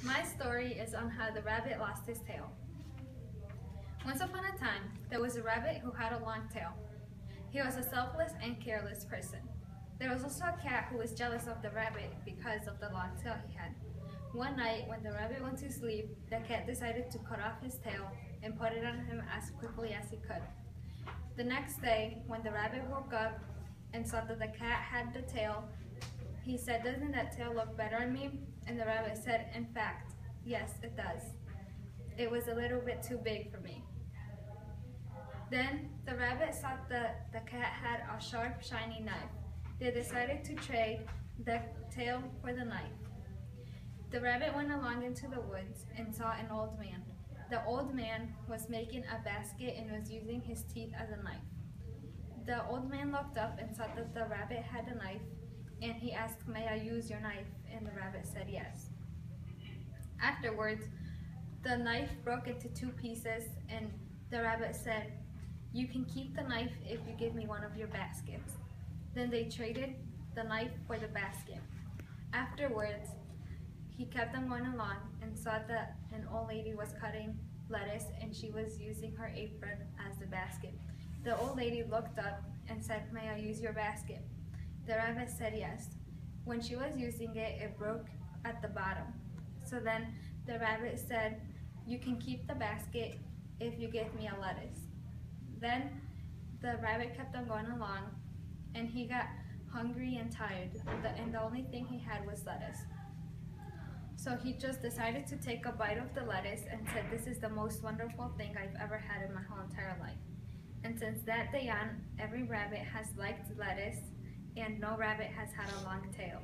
My story is on how the rabbit lost his tail. Once upon a time, there was a rabbit who had a long tail. He was a selfless and careless person. There was also a cat who was jealous of the rabbit because of the long tail he had. One night, when the rabbit went to sleep, the cat decided to cut off his tail and put it on him as quickly as he could. The next day, when the rabbit woke up and saw that the cat had the tail, he said, "Doesn't that tail look better on me?" And the rabbit said, "In fact, yes, it does. It was a little bit too big for me." Then the rabbit saw that the cat had a sharp, shiny knife. They decided to trade the tail for the knife. The rabbit went along into the woods and saw an old man. The old man was making a basket and was using his teeth as a knife. The old man looked up and saw that the rabbit had a knife, and he asked, "May I use your knife?" And the rabbit said yes. Afterwards, the knife broke into two pieces, and the rabbit said, "You can keep the knife if you give me one of your baskets." Then they traded the knife for the basket. Afterwards, he kept on going along and saw that an old lady was cutting lettuce and she was using her apron as the basket. The old lady looked up and said, "May I use your basket?" The rabbit said yes. When she was using it, it broke at the bottom. So then the rabbit said, "You can keep the basket if you give me a lettuce." Then the rabbit kept on going along, and he got hungry and tired, and the only thing he had was lettuce. So he just decided to take a bite of the lettuce and said, "This is the most wonderful thing I've ever had in my whole entire life." And since that day on, every rabbit has liked lettuce, and no rabbit has had a long tail.